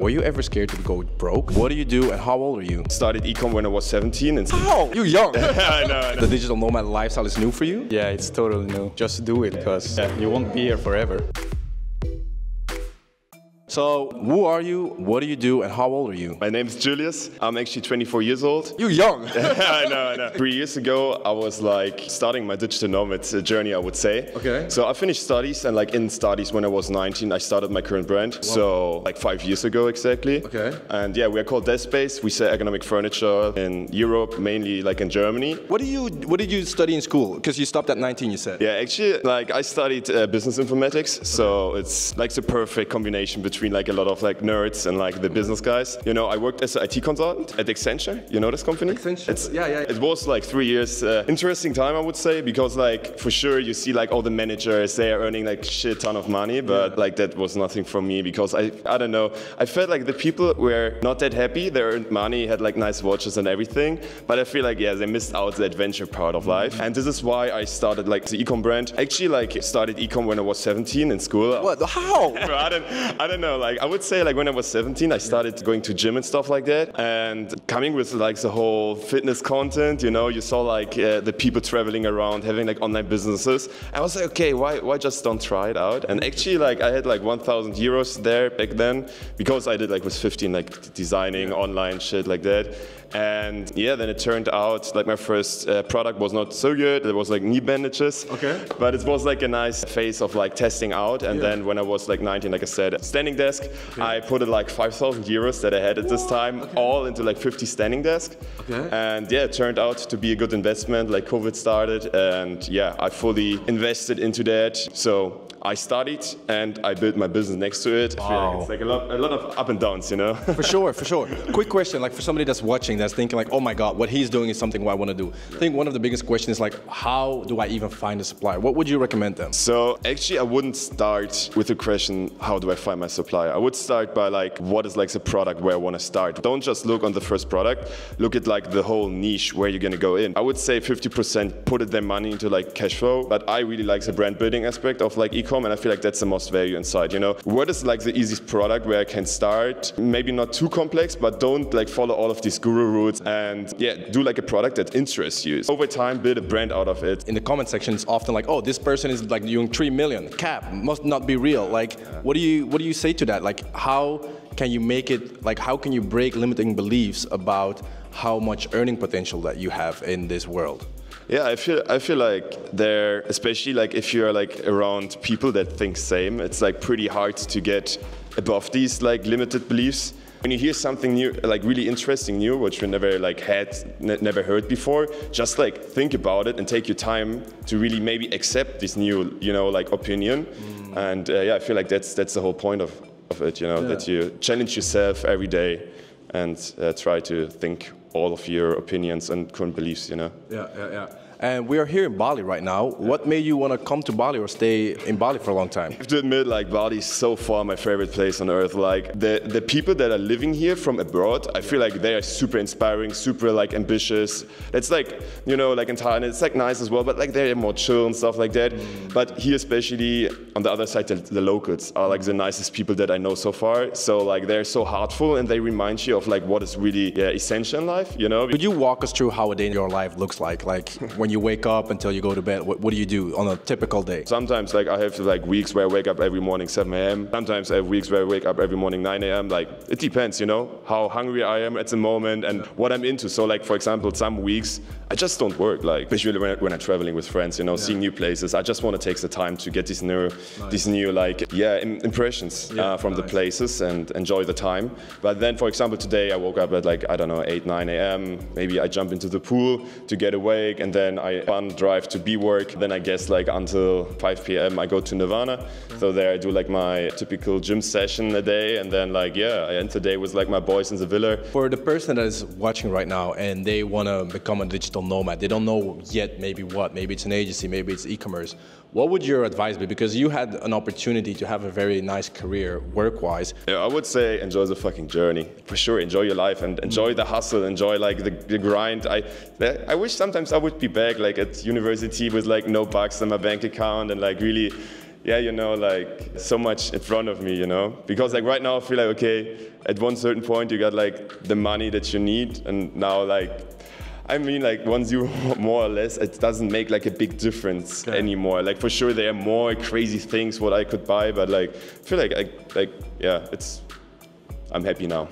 Were you ever scared to go broke? What do you do and how old are you? Started e-com when I was 17. And How? You're young. I know. The digital nomad lifestyle is new for you? Yeah, it's totally new. Just do it, because you won't be here forever. So, who are you, what do you do, and how old are you? My name is Julius. I'm actually 24 years old. You're young. I know. 3 years ago, I was like starting my digital nomads journey, I would say. Okay. So I finished studies, and like in studies when I was 19, I started my current brand. Wow. So like 5 years ago exactly. Okay. And yeah, we are called Desk Space. We sell ergonomic furniture in Europe, mainly like in Germany. What did you study in school? Because you stopped at 19, you said. Yeah, actually, like I studied business informatics, so it's like the perfect combination between like a lot of like nerds and like the business guys. You know, I worked as an IT consultant at Accenture. You know this company? Accenture. Yeah. It was like 3 years. Interesting time, I would say, because like for sure you see like all the managers, they are earning like shit ton of money, but like that was nothing for me because I don't know. I felt like the people were not that happy. They earned money, had like nice watches and everything, but I feel like they missed out the adventure part of life. And this is why I started like the e-com brand. Actually, like started e-com when I was 17 in school. What? How? I don't know. Like I would say like when I was 17, I started going to gym and stuff like that, and coming with like the whole fitness content. You know, you saw like the people traveling around, having like online businesses. I was like, okay, why just don't try it out? And actually, like I had like 1,000 euros there back then because I did like with 15 like designing online shit like that. And yeah, then it turned out like my first product was not so good. It was like knee bandages. Okay. But it was like a nice phase of like testing out. And then when I was like 19, like I said, standing desk, I put it like 5,000 euros that I had at this time, all into like 50 standing desk. Okay. And yeah, it turned out to be a good investment. Like COVID started, and yeah, I fully invested into that. So I studied and I built my business next to it. Wow. I feel like it's like a lot of up and downs, you know? For sure. Quick question, like for somebody that's watching, that's thinking like, oh my God, what he's doing is something what I want to do. I think one of the biggest questions is like, how do I even find a supplier? What would you recommend them? So actually I wouldn't start with the question, how do I find my supplier? I would start by like, what is like the product where I want to start? Don't just look on the first product, look at like the whole niche where you're going to go in. I would say 50% put their money into like cash flow, but I really like the brand building aspect of like e-com, and I feel like that's the most value inside, you know? What is like the easiest product where I can start? Maybe not too complex, but don't like follow all of these guru routes, and yeah, do like a product that interests you. Over time, build a brand out of it. In the comment section, it's often like, oh, this person is like doing 3 million. Cap, must not be real. Like, what do you say to that? Like, how can you make it, like, how can you break limiting beliefs about how much earning potential that you have in this world? Yeah, I feel like there, especially like if you're like around people that think same, it's like pretty hard to get above these like limited beliefs. When you hear something new, like really interesting new, which you never like never heard before, just like think about it and take your time to really maybe accept this new, you know, like opinion. And yeah, I feel like that's the whole point of it, you know, that you challenge yourself every day and try to think all of your opinions and current beliefs, you know. Yeah. And we are here in Bali right now. What made you want to come to Bali or stay in Bali for a long time? I have to admit, like, Bali is so far my favorite place on earth. Like, the people that are living here from abroad, I feel like they are super inspiring, super, like, ambitious. It's like, you know, like in Thailand, it's, like, nice as well, but, like, they're more chill and stuff like that. But here, especially, on the other side, the locals are, like, the nicest people that I know so far. So, like, they're so heartful, and they remind you of, like, what is really essential in life, you know? Could you walk us through how a day in your life looks like when you wake up until you go to bed? What do you do on a typical day? Sometimes like I have like weeks where I wake up every morning 7 a.m. Sometimes I have weeks where I wake up every morning 9 a.m. Like it depends, you know, how hungry I am at the moment and what I'm into. So like for example, some weeks I just don't work. Like especially when I'm traveling with friends, you know, seeing new places. I just want to take the time to get these new like impressions from the places and enjoy the time. But then for example today I woke up at like I don't know 8, 9 a.m. Maybe I jump into the pool to get awake, and then I drive to work. Then I guess like until 5 p.m. I go to Nirvana. So there I do like my typical gym session a day, and then like I end the day with like my boys in the villa. For the person that is watching right now and they want to become a digital nomad, they don't know yet maybe it's an agency, maybe it's e-commerce. What would your advice be? Because you had an opportunity to have a very nice career work-wise. Yeah, I would say enjoy the fucking journey. For sure, enjoy your life and enjoy the hustle, enjoy like the grind. I wish sometimes I would be back like at university with like no bucks in my bank account and like really yeah, you know, like so much in front of me, you know, because like right now I feel like, okay, at one certain point you got like the money that you need, and now like, I mean, like €1 more or less, it doesn't make like a big difference anymore. Like for sure there are more crazy things what I could buy, but like I feel like yeah, I'm happy now.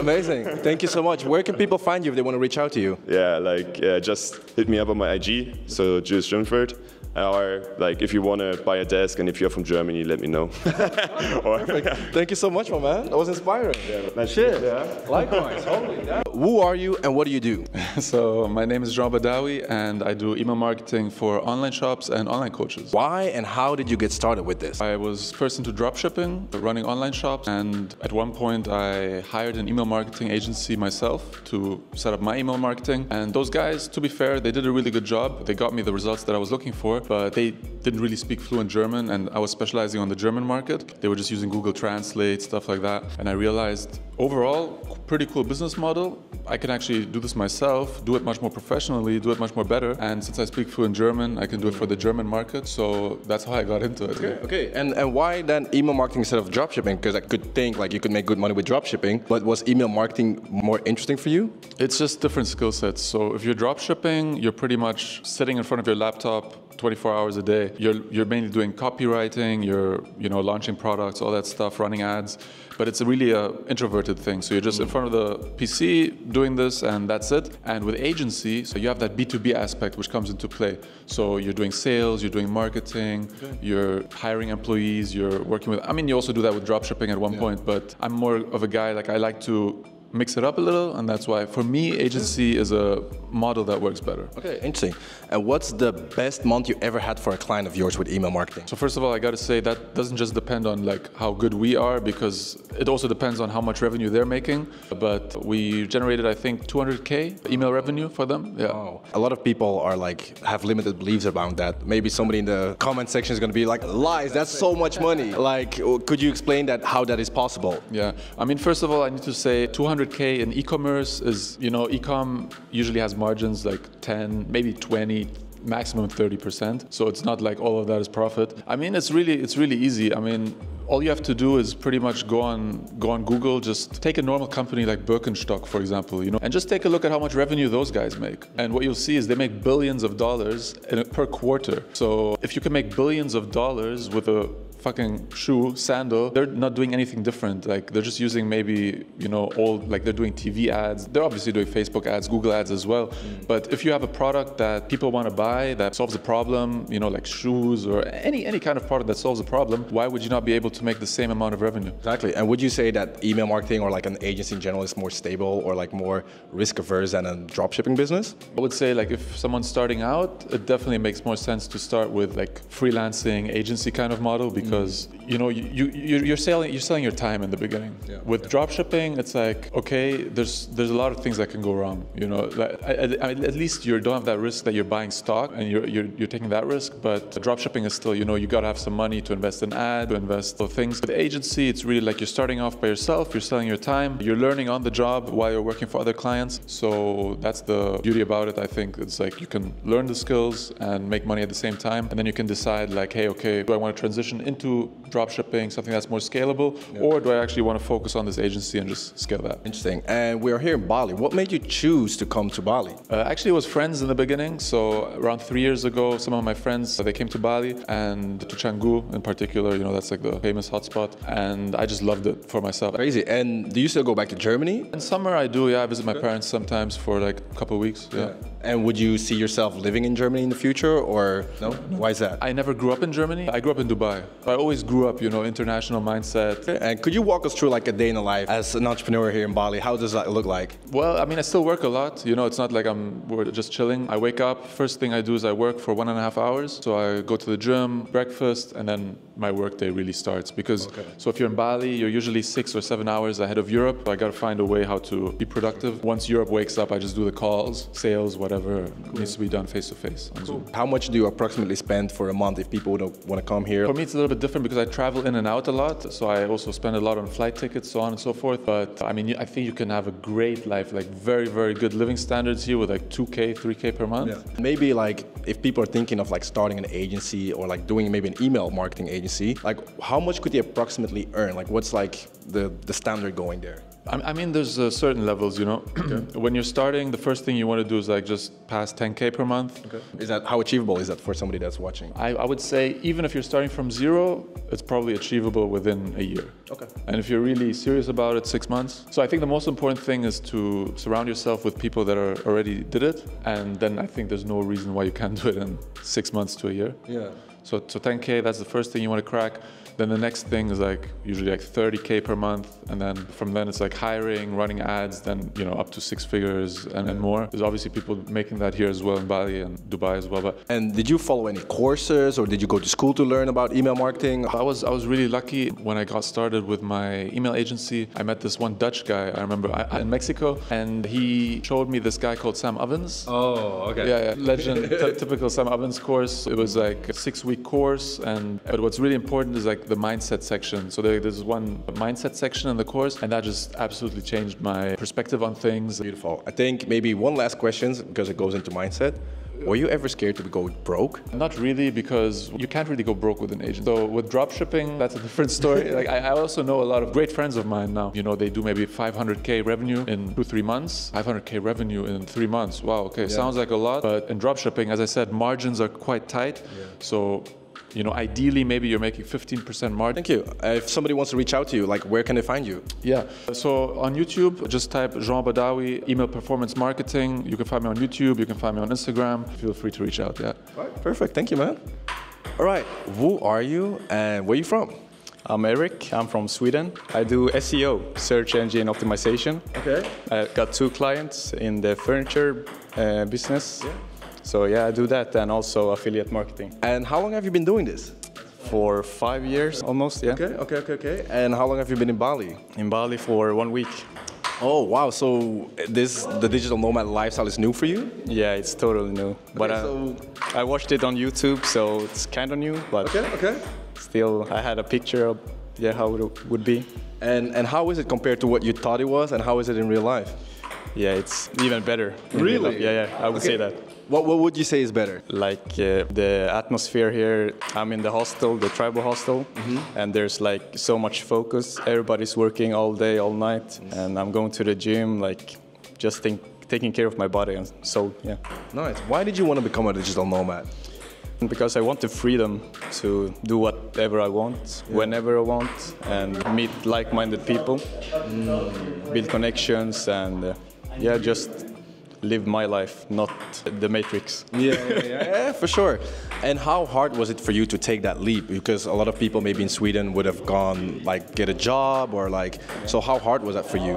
Amazing. Thank you so much. Where can people find you if they want to reach out to you? Yeah, like just hit me up on my IG, so Jules Junford. Or like if you want to buy a desk and if you're from Germany, let me know. Perfect. Thank you so much, my man. That was inspiring. Yeah, nice shit. Yeah. Likewise. Holy damn. Who are you and what do you do? So my name is Badejoh and I do email marketing for online shops and online coaches. Why and how did you get started with this? I was first into dropshipping, running online shops, and at one point I hired an email marketing agency myself to set up my email marketing. And those guys, to be fair, they did a really good job. They got me the results that I was looking for, but they didn't really speak fluent German, and I was specializing on the German market. They were just using Google Translate, stuff like that. And I realized overall, pretty cool business model. I can actually do this myself, do it much more professionally, do it much more better. And since I speak fluent German, I can do it for the German market. So that's how I got into it. Okay. And why then email marketing instead of dropshipping? Because I could think like you could make good money with dropshipping, but was email marketing more interesting for you? It's just different skill sets. So if you're dropshipping, you're pretty much sitting in front of your laptop 24 hours a day. You're mainly doing copywriting, you're launching products, all that stuff, running ads. But it's really an introverted thing. So you're just in front of the PC doing this and that's it. And with agency, so you have that B2B aspect which comes into play. So you're doing sales, you're doing marketing, you're hiring employees, you're working with, I mean, you also do that with dropshipping at one point, but I'm more of a guy, like I like to mix it up a little, and that's why for me agency is a model that works better. Okay, interesting. And what's the best month you ever had for a client of yours with email marketing? So first of all, I got to say that doesn't just depend on like how good we are, because it also depends on how much revenue they're making. But we generated, I think, 200K email revenue for them. Yeah. Wow. A lot of people are like have limited beliefs around that. Maybe somebody in the comment section is going to be like, lies, that's so much money. Like, could you explain that, how that is possible? Yeah. I mean, first of all, I need to say 200K in e-commerce is, e-com usually has margins like 10, maybe 20, maximum 30%. So it's not like all of that is profit. I mean, it's really easy. I mean, all you have to do is pretty much go on Google, just take a normal company like Birkenstock, for example, and just take a look at how much revenue those guys make. And what you'll see is they make billions of dollars per quarter. So if you can make billions of dollars with a fucking shoe, sandal, they're not doing anything different. Like they're just using maybe, old, like they're doing TV ads. They're obviously doing Facebook ads, Google ads as well. But if you have a product that people want to buy that solves a problem, like shoes or any kind of product that solves a problem, why would you not be able to make the same amount of revenue? Exactly. And would you say that email marketing or like an agency in general is more stable or like more risk averse than a dropshipping business? I would say like if someone's starting out, it definitely makes more sense to start with like freelancing agency kind of model, because you're selling your time in the beginning. Yeah. With dropshipping, it's like, okay, there's a lot of things that can go wrong. Like, at least you don't have that risk that you're buying stock and you're taking that risk. But dropshipping is still, you got to have some money to invest in ad, to invest in things. With agency, it's really like you're starting off by yourself. You're selling your time. You're learning on the job while you're working for other clients. So that's the beauty about it. I think it's like you can learn the skills and make money at the same time, and then you can decide like, hey, okay, do I want to transition into dropshipping, something that's more scalable, or do I actually want to focus on this agency and just scale that? Interesting. And we're here in Bali. What made you choose to come to Bali? Actually, it was friends in the beginning. So around 3 years ago, some of my friends, they came to Bali, and to Canggu in particular, that's like the famous hotspot, and I just loved it for myself. Crazy. And do you still go back to Germany? In summer, I do, yeah. I visit my parents sometimes for like a couple of weeks, yeah. And would you see yourself living in Germany in the future, or no? Why is that? I never grew up in Germany. I grew up in Dubai. I always grew up, international mindset. Okay. And could you walk us through like a day in the life as an entrepreneur here in Bali? How does that look like? Well, I mean, I still work a lot. It's not like we're just chilling. I wake up, first thing I do is I work for 1.5 hours. So I go to the gym, breakfast, and then my workday really starts. Because, so if you're in Bali, you're usually 6 or 7 hours ahead of Europe. So I got to find a way how to be productive. Once Europe wakes up, I just do the calls, sales, whatever needs to be done face to face on Zoom. How much do you approximately spend for a month if people want to come here? For me, it's a little bit bit different because I travel in and out a lot. So I also spend a lot on flight tickets, so on and so forth. But I mean, I think you can have a great life, like very, very good living standards here with like 2K, 3K per month. Yeah. Maybe like if people are thinking of like starting an agency or like doing maybe an email marketing agency, like how much could they approximately earn? Like what's like the standard going there? I mean, there's certain levels, you know. Okay. When you're starting, the first thing you want to do is like just pass 10K per month. Okay. Is that, how achievable is that for somebody that's watching? I would say even if you're starting from zero, it's probably achievable within a year. Okay. And if you're really serious about it, 6 months. So I think the most important thing is to surround yourself with people that are already did it. And then I think there's no reason why you can't do it in 6 months to a year. Yeah. So 10K, that's the first thing you want to crack. Then the next thing is like usually like 30K per month, and then from then it's like hiring, running ads, then you know up to 6 figures and more. There's obviously people making that here as well in Bali and Dubai as well. And did you follow any courses or did you go to school to learn about email marketing? I was really lucky when I got started with my email agency. I met this one Dutch guy, I remember, in Mexico, and he showed me this guy called Sam Ovens. Oh, okay. Yeah, legend, typical Sam Ovens course. It was like a 6-week course, but what's really important is like the mindset section. So there's one mindset section in the course, and that just absolutely changed my perspective on things. Beautiful. I think maybe one last question, because it goes into mindset. Were you ever scared to go broke? Not really, because you can't really go broke with an agent. So with dropshipping, that's a different story. Like I also know a lot of great friends of mine now. You know, they do maybe 500K revenue in 2-3 months. 500K revenue in 3 months. Wow, okay, yeah. Sounds like a lot. But in dropshipping, as I said, margins are quite tight. Yeah. So, you know, ideally, maybe you're making 15% margin. Thank you. If somebody wants to reach out to you, like, where can they find you? Yeah. So on YouTube, just type Jean Badawi, email performance marketing. You can find me on YouTube. You can find me on Instagram. Feel free to reach out. Yeah. All right. Perfect. Thank you, man. All right. Who are you and where are you from? I'm Eric. I'm from Sweden. I do SEO, search engine optimization. Okay. I got 2 clients in the furniture business. Yeah. So yeah, I do that, and also affiliate marketing. And how long have you been doing this? For 5 years, almost, yeah. Okay. And how long have you been in Bali? In Bali for 1 week. Oh, wow. So the digital nomad lifestyle is new for you? Yeah, it's totally new. But I watched it on YouTube, so it's kind of new. But okay. Still, I had a picture of how it would be. And how is it compared to what you thought it was, and how is it in real life? Yeah, it's even better. Really? Yeah, I would say that. What would you say is better? Like the atmosphere here, I'm in the hostel, the tribal hostel, and there's like so much focus. Everybody's working all day, all night, and I'm going to the gym, like just taking care of my body and soul, yeah. Nice. Why did you want to become a digital nomad? Because I want the freedom to do whatever I want, whenever I want, and meet like-minded people, build connections, and just live my life, not the Matrix. Yeah, for sure. And how hard was it for you to take that leap? Because a lot of people maybe in Sweden would have gone like get a job or like, so how hard was that for you?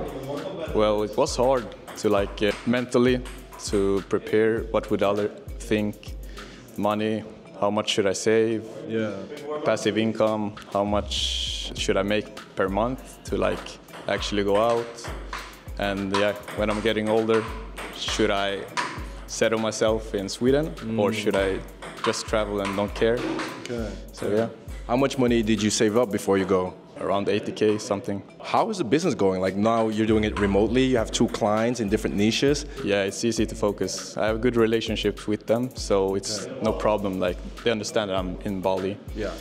Well, it was hard to like mentally to prepare what would others think, money, how much should I save, passive income, how much should I make per month to like actually go out. And when I'm getting older, should I settle myself in Sweden or should I just travel and don't care? Okay. So yeah. How much money did you save up before you go? Around 80K something. How is the business going? Like now you're doing it remotely, you have 2 clients in different niches. Yeah, it's easy to focus. I have good relationships with them, so it's no problem. Like they understand that I'm in Bali. Yeah.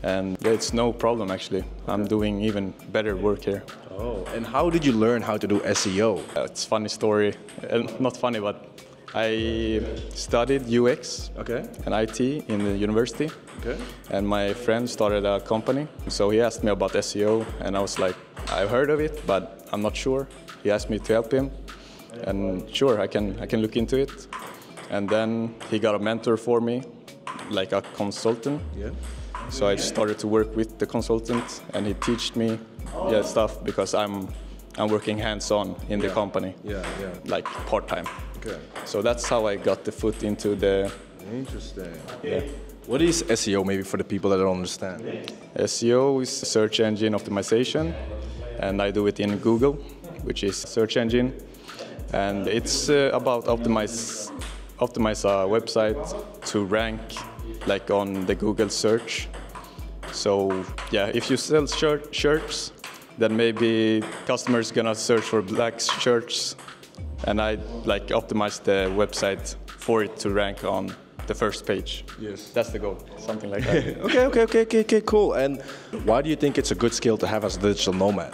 And it's no problem actually. I'm doing even better work here. Oh, and how did you learn how to do SEO? It's a funny story. Not funny, but I studied UX and IT in the university. Okay. And my friend started a company. So he asked me about SEO, and I was like, I've heard of it, but I'm not sure. He asked me to help him, and sure, I can look into it. And then he got a mentor for me, like a consultant. Yeah. So I started to work with the consultant, and he taught me stuff because I'm working hands-on in the company, like part-time. Okay. So that's how I got the foot into the... Interesting. Yeah. What is SEO, maybe for the people that don't understand? SEO is search engine optimization, and I do it in Google, which is search engine, and it's about optimize a website to rank like on the Google search. So yeah, if you sell shirts, then maybe customers gonna search for black shirts, and I like optimize the website for it to rank on the first page. Yes. That's the goal, something like that. Okay, cool. And why do you think it's a good skill to have as a digital nomad?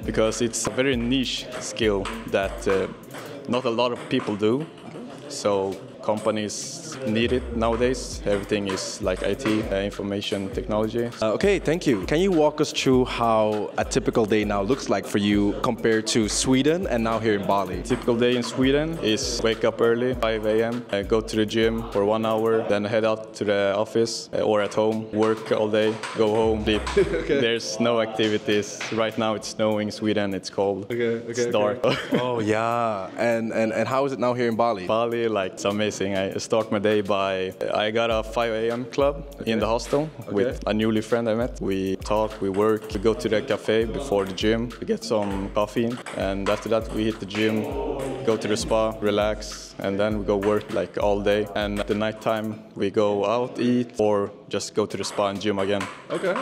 Because it's a very niche skill that not a lot of people do. So companies need it nowadays. Everything is like IT, information technology. Okay, thank you. Can you walk us through how a typical day now looks like for you compared to Sweden and now here in Bali? Typical day in Sweden is wake up early, 5 a.m., go to the gym for 1 hour, then head out to the office or at home, work all day, go home, sleep. Okay. There's no activities. Right now it's snowing in Sweden, it's cold, it's dark. Oh yeah, and how is it now here in Bali? Bali, like, it's amazing. I start my day by, I got a 5 a.m. club in the hostel with a newly friend I met. We talk, we work, we go to the cafe before the gym to get some coffee, and after that we hit the gym, go to the spa, relax, and then we go work like all day. And at the night time we go out, eat, or just go to the spa and gym again. Okay.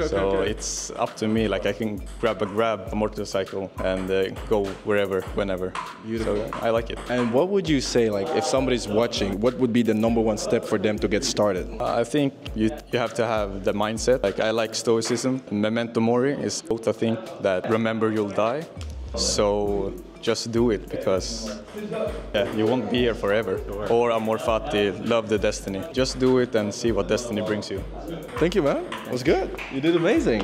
So it's up to me, like I can grab a motorcycle and go wherever, whenever. Beautiful. So I like it. And what would you say, like, if somebody's watching, what would be the #1 step for them to get started? I think you have to have the mindset. Like, I like stoicism. Memento mori is both, I think, that remember you'll die. So just do it, because you won't be here forever. Or amor fati, love the destiny. Just do it and see what destiny brings you. Thank you, man. It was good. You did amazing.